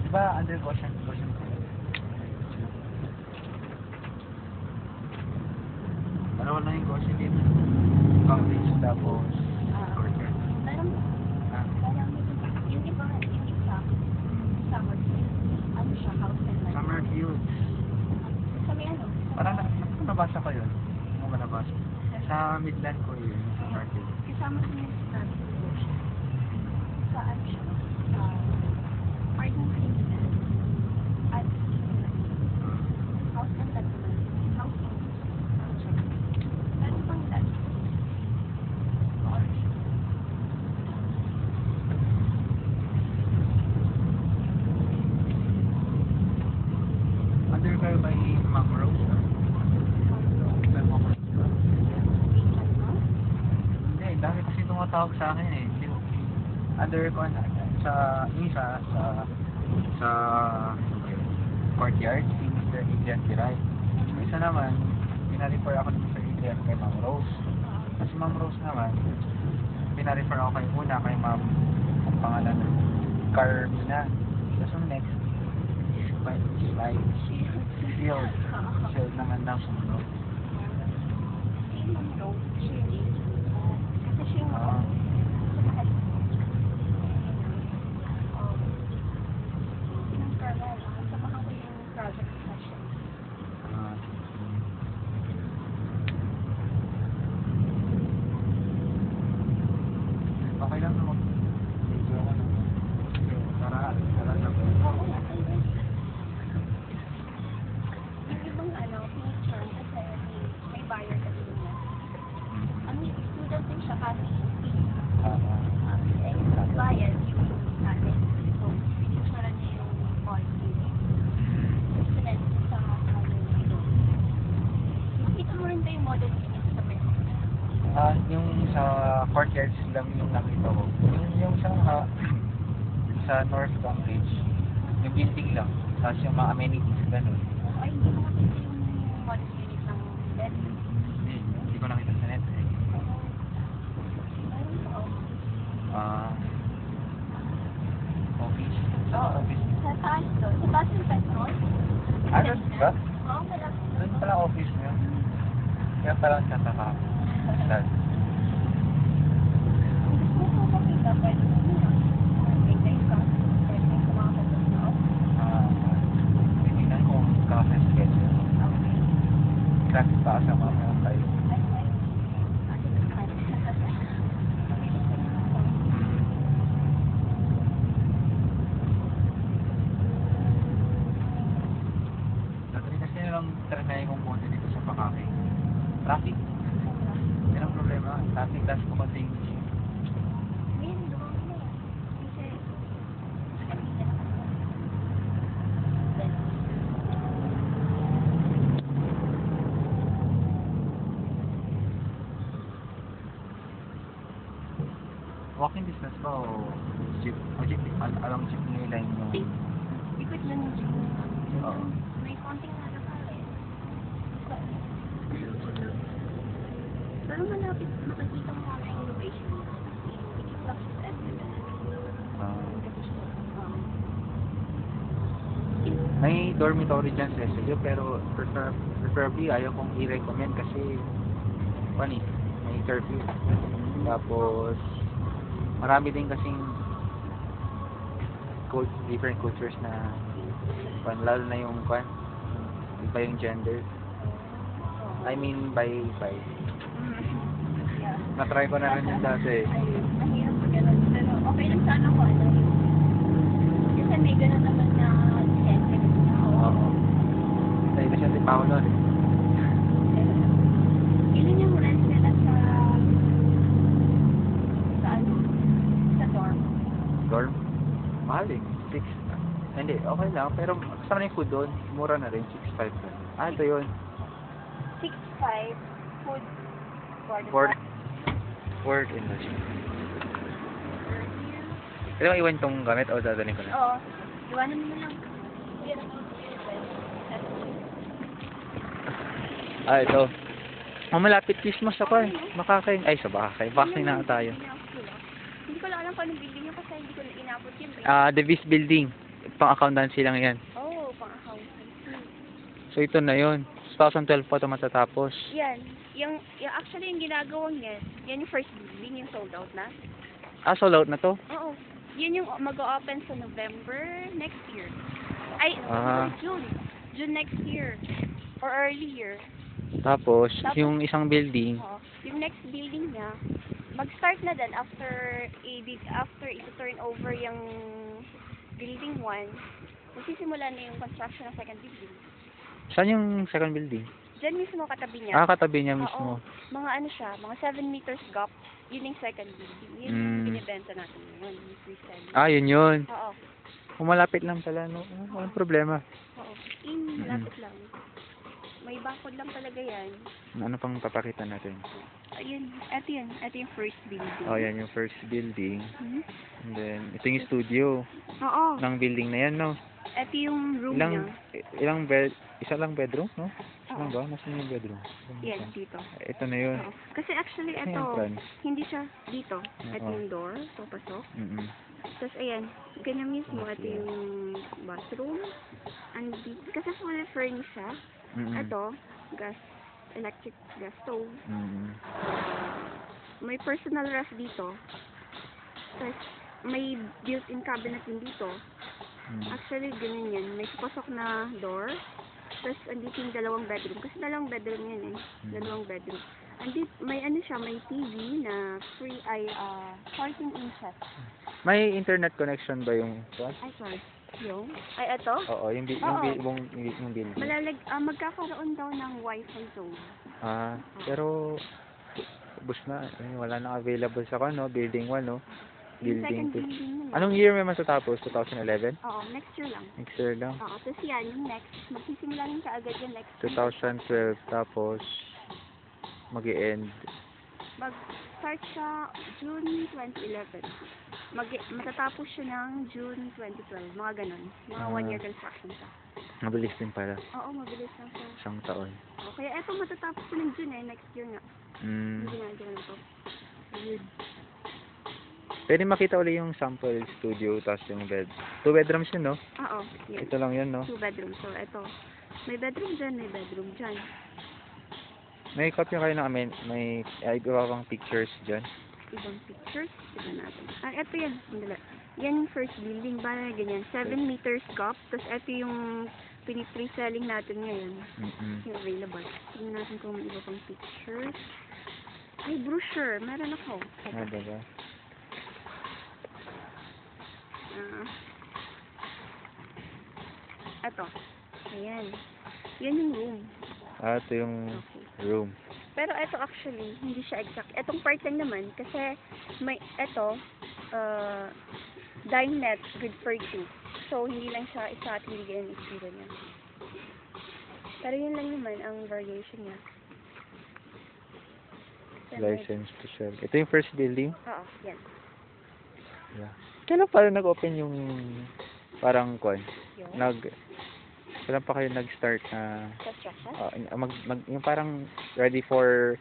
Diba under caution ko? Ano na yung caution dito? Coverage tapos quarter. Parang yung iba, summer house and life. Summer view. Sa may ano? Parang nabasa ko yun. Ano ba nabasa? Sa Midland ko yun. Sa market. Kasama sa may study solution. Saan siya? Pardon Queensland. At house and settlement. House and ano pang that? Under kayo by Ma'am Rose? By Ma'am Rose? Hindi, dami kasi tumatawag sa akin eh. Under ko sa isa sa courtyard, si Mr. Adrian Piray. Isa naman, pinarefer ako dito sa Adrian kay Ma'am Rose. Kasi Ma'am Rose naman, pinarefer ako kay kay Ma'am, ang pangalan ng Carmina. Tapos ang next, is by Shield naman ng sumunod. Okay lang ako. Medyo ako na. Tara lang. Yung ibang picture kasi may buyer kasi niya. Ang student din siya kasi bayad yung natin. So, picture niya yung policy. Student sa nakita mo rin ba yung model niya sa Mexico? Yung sa courtyards lang yung nakita ko. Yung sa North Cambridge, yung building lang. Tapos yung mga amenities, ganun. Ay, hindi ko makita yung model unit ng bed. Hindi ko nakita sa net eh. Office. Office. Sa taas doon. Sa taas yung petrol. Doon ba? Oo, malapit. Doon pala office niya. Kaya parang tataka. Sad. Gusto ko makita, pwede mo yun. Pwede ka. Pwede ka kumakot sa loob. Tingnan ko kung kaka-schedule. Okay. Kasi pa sa mga tayo. Kasi lang trinay kong punta dito sa Makati. Traffic. Yan ang problema. Traffic tas ko konting walking distance ba o jeep? O jeep, alang jeep nila yung... Ikot lang yung jeep. Oo. May konting halakal eh. Pero malapit, makikita mo mga innovation. Fluxes everywhere. May dormitory dyan sa SLU pero preferably ayaw kong i-recommend kasi funny, may curfew. Tapos marami din kasing different cultures na lalo na yung iba yung gender. I mean by na-try ko na rin yung dati. Mahirap pa ganun. Pero okay lang sana ko kasi may ganun naman na Oo. Dahil na siya si Paolo rin. Ilan yung rent nila sa dorm? Dorm? Mahal eh. 6. Hindi, okay lang. Pero kasama na yung food doon. Mura na rin. 6.5 na. Ito yun. 6.5 food Word in the shop. Pwede mo iwan itong gamit o dadalhin ko na? Oo. Iwanan mo lang. Ito. Malapit Christmas ako eh. Makakain. Ay, sa Bakay. Bakay na tayo. Hindi ko lang alam kung anong building yun kasi hindi ko na inabot yun. Davis Building. pang-accountancy lang yan. Oo, pang-accountancy. So, ito na yun. 2012 pa ito matatapos. Yan. Yung actually, yung ginagawang yan yung first building, yung sold out na. Ah, sold out na to? Oo. Yun yung mag-o-open sa November next year. Ay, Ah. June. June next year. Or early year. Tapos, Tapos- yung isang building, Oo. Yung next building niya, mag-start na din after i-turn over yung building 1, magsisimula na yung construction ng second building. saan yung second building? Diyan mismo katabi niya. Ah, katabi niya Oo. mismo. Mga ano siya, mga 7 meters gap. Yun yung second building. Yun yung binibenta natin ngayon. Yung pre-selling. Ah, yun. Oo. Malapit lang pala, no? Walang problema. Oo. Malapit lang. May bakod lang talaga yan. Ano pang papakita natin? Ayun. Ito yun. Ito yung first building. Oh, yan yung first building. Mhm. And then, ito yung studio Oo. ng building na yan, no? Ito yung room niya. Ilang bed, isa lang bedroom, no? Isa Oo. lang ba? Nasaan yung bedroom? Yan, dito. Ito na yun. Oo. Kasi actually, Ano ito, yung plan? hindi siya dito. Ito Oo. yung door. So, pasok. Mm-mm. Tapos, ayan. Ganyan mismo. Ito Okay. yung bathroom. And kasi fully furnished siya. Mm-mm. Ito, electric gas stove. Mm-mm. May personal ref dito. Tapos, may built-in cabinet din dito. Mm. Actually, ganyan yan. May pasok na door. Tapos, andito yung dalawang bedroom. Kasi dalawang bedroom yan eh. Dalawang bedroom. Andito, may ano siya, may TV na 14 inches. May internet connection ba yung what? Ay, sorry. Yung? Ay, ito? Oo, yung Oo. yung building. Magkakaroon daw ng wifi zone. Ah, pero ubos na. Wala na available sa kano, building 1, no? Yung Building second 2. building nila. Anong year may matatapos? 2011? Oo, next year lang. Next year lang. Oo, tapos yan, yung next. Magsisimula rin kaagad yung next. 2012 tapos mag-i-end. Mag-start siya June 2011. Matatapos siya ng June 2012. Mga ganun. Mga 1-year construction siya. Mabilis din pala. Oo, mabilis lang siya. Isang taon. O, kaya eto matatapos siya ng June next year nga. Mm. Yung ginagawa na to. Weird. Pwede makita ulit yung sample studio tapos yung bed. 2 bedrooms yun, no? Oo, yan. Ito lang yun, no? 2 bedroom. So, eto. May bedroom dyan, may bedroom dyan. May copy kayo ng amin. May iba pang pictures dyan. Ibang pictures. Tignan natin. Ah, eto yan. Sandali. Yan yung first building. Bala ganyan. 7 meters gap. Tapos eto yung pre-selling natin ngayon. Mm-mm. Yung available. Tignan natin kung may iba pang pictures. Ay, brochure. Meron ako. Ah, diba? Eto. Ayan. Yan yung room. Ah, ito yung Okay. room. Pero eto actually, hindi siya exact. Etong part lang naman, kasi may, eto, dinette, good for two. So, hindi lang siya isa at hindi ganyan yung itsura niya. Pero yun lang naman ang variation niya. License to sell. Ito yung first building. Oo, yan. Yeah. Kailan pa nag-open yung parang kwan? Yung Kailan pa kayo nag-start na construction. yung parang ready for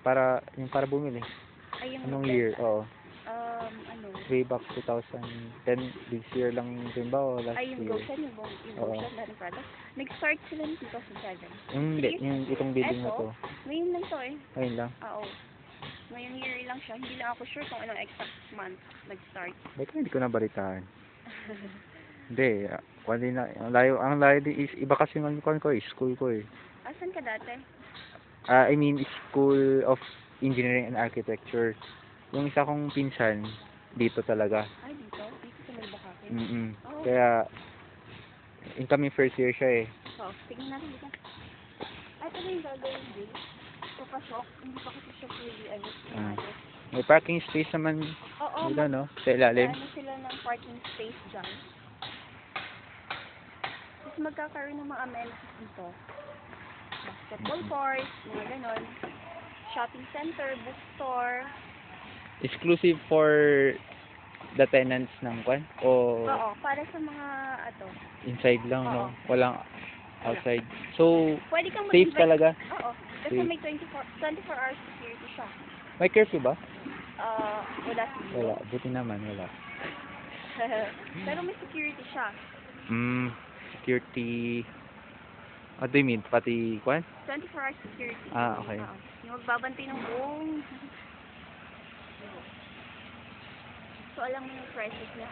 para bumili? Ay, yung Anong year? Oo. ano? Way back 2010, this year lang din ba o last Ay, yung year? Goshen, yung Oo. Goshen, lahat ng product. Nag-start sila ng 2007. Hindi, yung itong building na to. Ngayon lang to eh. Ayun lang. Oo. Ngayong year lang siya. Hindi lang ako sure kung anong exact month nag-start. Bakit hindi ko nabalitaan? Hindi, ang layo din is, iba kasi ng kwan ko eh, school ko eh. Asan ka dati? I mean, School of Engineering and Architecture. Yung isa kong pinsan, dito talaga. Ay, dito? Dito sa may Bakakin? Mm-mm. Oo. Kaya, incoming first year siya eh. Oo, tingnan natin dito. Ay, ito na yung gagawin din. Papasok. Hindi pa kasi siya fully, May parking space naman Oo, dito, no? Sa ilalim. ano sila ng parking space dyan. Tapos magkakaroon ng mga amenities dito. Basketball court, mga ganon. Shopping center, bookstore. Exclusive for the tenants ng kwan? O Oo, para sa mga, inside lang, no? Oo. Walang outside. So, pwede kang safe mag-invite. talaga? Oo, kasi Safe. may 24 hours security siya. May curfew ba? Wala siguro. Wala. Buti naman, wala. Pero may security siya. Security... What do you mean? Pati, kwan? 24-hour security. Ah, okay. Oo. Yung magbabantay ng buong... So, alam mo yung prices niya.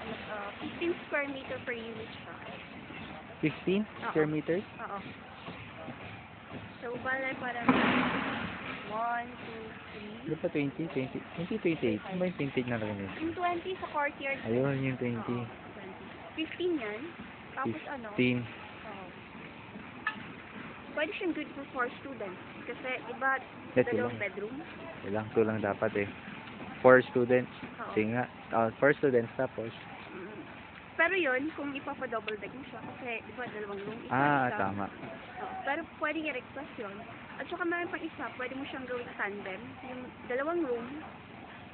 15 square meter per unit siya. 15 square meters? Oo. So, bale parang 1, 2, 3. Ano pa 20? 28. Ano ba yung 28 na rin yun? Yung 20 sa courtyard. Ayun, yung 20. Oo, 20. 15 yan. Tapos ano? 15. Oo. Pwede siyang good for 4 students. Kasi, iba, That's dalawang lang. bedroom. Ilang to lang dapat eh. 4 students. Oo. Sige nga. 4 students tapos. Mm. Pero yun, kung ipapa-double deck mo siya, kasi, di ba, dalawang room, isa. Tama. Oo. Pero pwede i-request yun. At saka meron pang isa, pwede mo siyang gawing tandem. Yung dalawang room,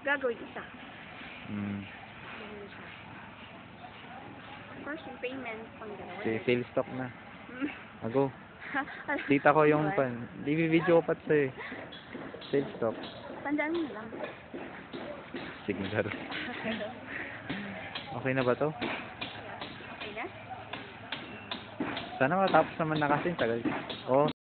gagawin isa. Ganun siya. Of course, yung payment, pang dalawa. Sales stock na. Mm. Ago. Tita ko yung pan. Di-video ko pa sa'yo eh. Sales stock. Tandaan mo na lang. Sige, laro. Okay na ba to? Okay na? Sana matapos naman na kasi. Tagal. Oo.